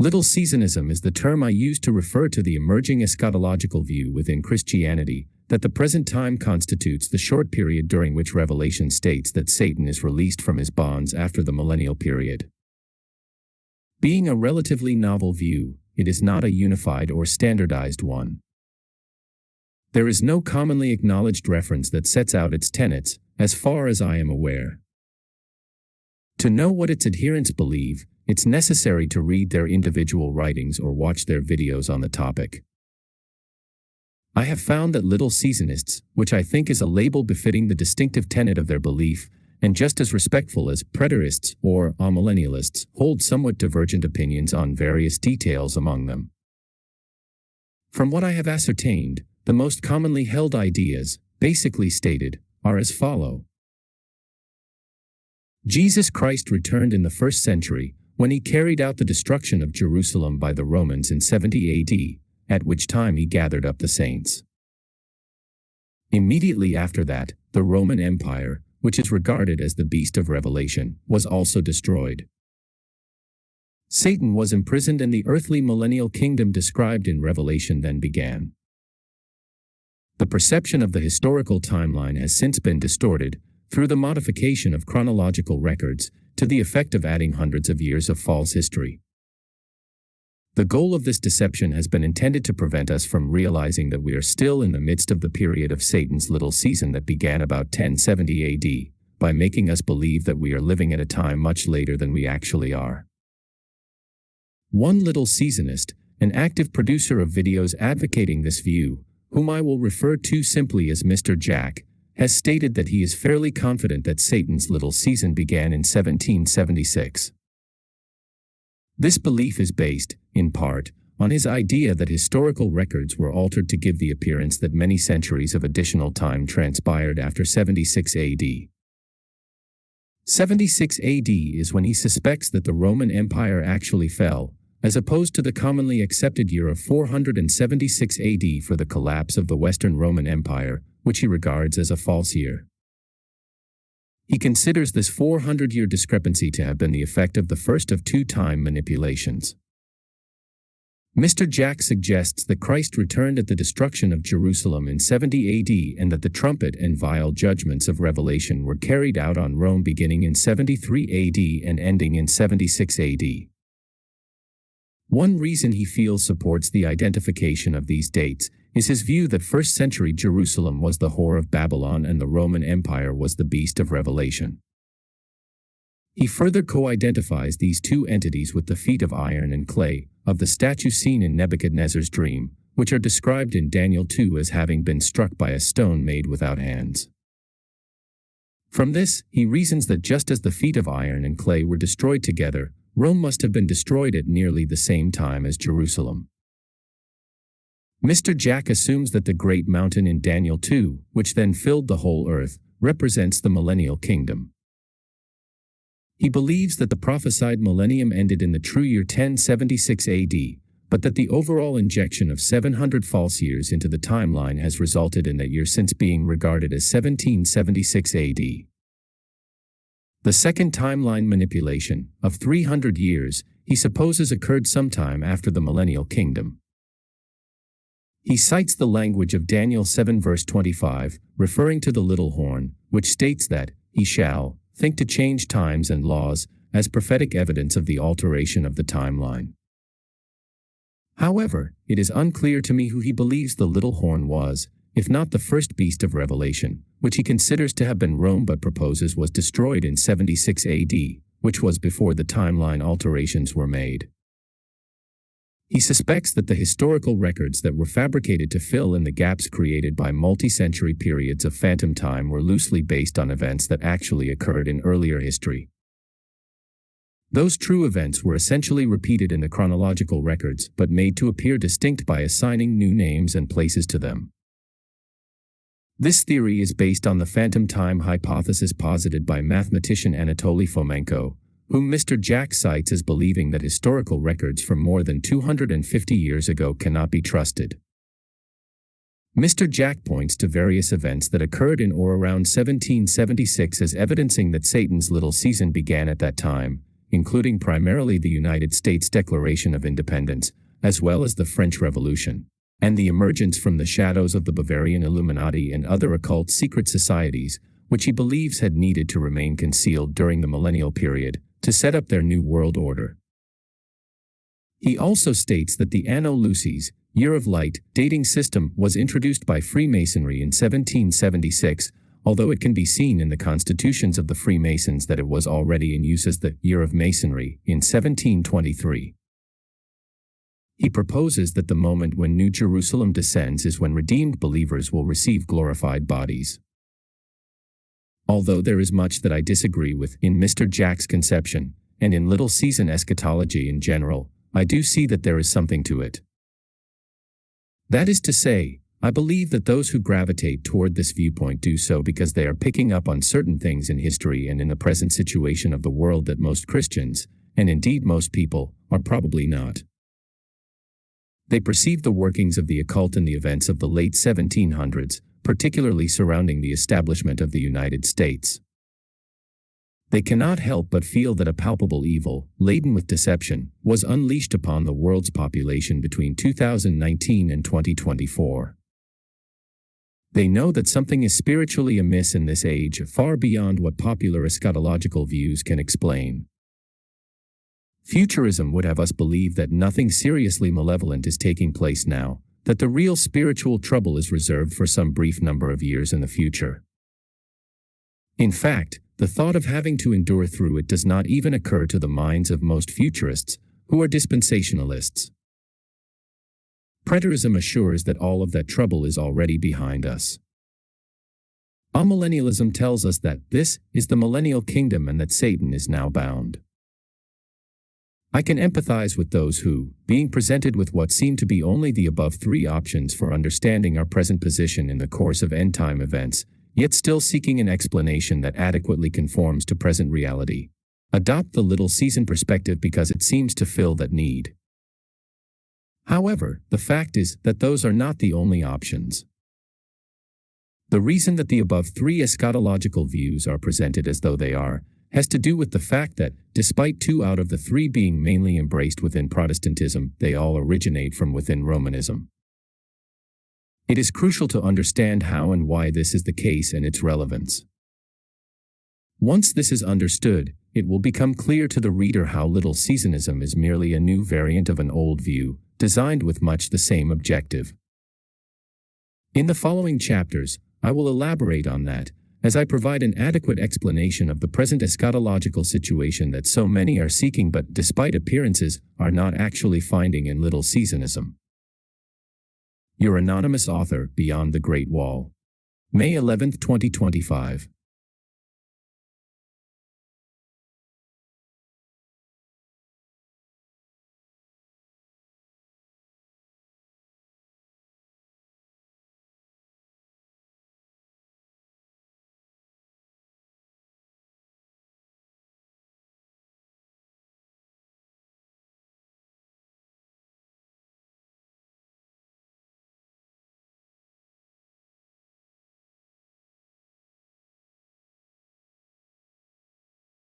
Little Seasonism is the term I use to refer to the emerging eschatological view within Christianity that the present time constitutes the short period during which Revelation states that Satan is released from his bonds after the millennial period. Being a relatively novel view, it is not a unified or standardized one. There is no commonly acknowledged reference that sets out its tenets, as far as I am aware. To know what its adherents believe, it's necessary to read their individual writings or watch their videos on the topic. I have found that Little Seasonists, which I think is a label befitting the distinctive tenet of their belief, and just as respectful as Preterists or Amillennialists, hold somewhat divergent opinions on various details among them. From what I have ascertained, the most commonly held ideas, basically stated, are as follow. Jesus Christ returned in the 1st century, when he carried out the destruction of Jerusalem by the Romans in 70 AD, at which time he gathered up the saints. Immediately after that, the Roman Empire, which is regarded as the beast of Revelation, was also destroyed. Satan was imprisoned and the earthly millennial kingdom described in Revelation then began. The perception of the historical timeline has since been distorted, through the modification of chronological records, to the effect of adding hundreds of years of false history. The goal of this deception has been intended to prevent us from realizing that we are still in the midst of the period of Satan's little season that began about 1070 AD, by making us believe that we are living at a time much later than we actually are. One Little Seasonist, an active producer of videos advocating this view, whom I will refer to simply as Mr. Jack, has stated that he is fairly confident that Satan's little season began in 1776. This belief is based, in part, on his idea that historical records were altered to give the appearance that many centuries of additional time transpired after 76 AD. 76 AD is when he suspects that the Roman Empire actually fell, as opposed to the commonly accepted year of 476 AD for the collapse of the Western Roman Empire, which he regards as a false year. He considers this 400-year discrepancy to have been the effect of the first of two time manipulations. Mr. Jack suggests that Christ returned at the destruction of Jerusalem in 70 AD and that the trumpet and vial judgments of Revelation were carried out on Rome beginning in 73 AD and ending in 76 AD. One reason he feels supports the identification of these dates is his view that 1st century Jerusalem was the whore of Babylon and the Roman Empire was the beast of Revelation. He further co-identifies these two entities with the feet of iron and clay, of the statue seen in Nebuchadnezzar's dream, which are described in Daniel 2 as having been struck by a stone made without hands. From this, he reasons that just as the feet of iron and clay were destroyed together, Rome must have been destroyed at nearly the same time as Jerusalem. Mr. Jack assumes that the great mountain in Daniel 2, which then filled the whole earth, represents the millennial kingdom. He believes that the prophesied millennium ended in the true year 1076 AD, but that the overall injection of 700 false years into the timeline has resulted in that year since being regarded as 1776 AD. The second timeline manipulation, of 300 years, he supposes occurred sometime after the millennial kingdom. He cites the language of Daniel 7 verse 25, referring to the little horn, which states that, he shall, think to change times and laws, as prophetic evidence of the alteration of the timeline. However, it is unclear to me who he believes the little horn was, if not the first beast of Revelation, which he considers to have been Rome but proposes was destroyed in 76 AD, which was before the timeline alterations were made. He suspects that the historical records that were fabricated to fill in the gaps created by multi-century periods of phantom time were loosely based on events that actually occurred in earlier history. Those true events were essentially repeated in the chronological records but made to appear distinct by assigning new names and places to them. This theory is based on the phantom time hypothesis posited by mathematician Anatoly Fomenko, whom Mr. Jack cites as believing that historical records from more than 250 years ago cannot be trusted. Mr. Jack points to various events that occurred in or around 1776 as evidencing that Satan's little season began at that time, including primarily the United States Declaration of Independence, as well as the French Revolution, and the emergence from the shadows of the Bavarian Illuminati and other occult secret societies, which he believes had needed to remain concealed during the millennial period to set up their new world order. He also states that the Anno Lucis, Year of Light, dating system was introduced by Freemasonry in 1776, although it can be seen in the constitutions of the Freemasons that it was already in use as the Year of Masonry in 1723. He proposes that the moment when New Jerusalem descends is when redeemed believers will receive glorified bodies. Although there is much that I disagree with in Mr. Jack's conception, and in Little Season eschatology in general, I do see that there is something to it. That is to say, I believe that those who gravitate toward this viewpoint do so because they are picking up on certain things in history and in the present situation of the world that most Christians, and indeed most people, are probably not. They perceive the workings of the occult in the events of the late 1700s, particularly surrounding the establishment of the United States. They cannot help but feel that a palpable evil, laden with deception, was unleashed upon the world's population between 2019 and 2024. They know that something is spiritually amiss in this age, far beyond what popular eschatological views can explain. Futurism would have us believe that nothing seriously malevolent is taking place now, that the real spiritual trouble is reserved for some brief number of years in the future. In fact, the thought of having to endure through it does not even occur to the minds of most futurists, who are dispensationalists. Preterism assures that all of that trouble is already behind us. Amillennialism tells us that this is the millennial kingdom and that Satan is now bound. I can empathize with those who, being presented with what seem to be only the above three options for understanding our present position in the course of end-time events, yet still seeking an explanation that adequately conforms to present reality, adopt the Little Season perspective because it seems to fill that need. However, the fact is that those are not the only options. The reason that the above three eschatological views are presented as though they are, has to do with the fact that, despite two out of the three being mainly embraced within Protestantism, they all originate from within Romanism. It is crucial to understand how and why this is the case and its relevance. Once this is understood, it will become clear to the reader how Little Seasonism is merely a new variant of an old view, designed with much the same objective. In the following chapters, I will elaborate on that, as I provide an adequate explanation of the present eschatological situation that so many are seeking but, despite appearances, are not actually finding in Little Seasonism. Your anonymous author, Beyond the Great Wall. May 11, 2025.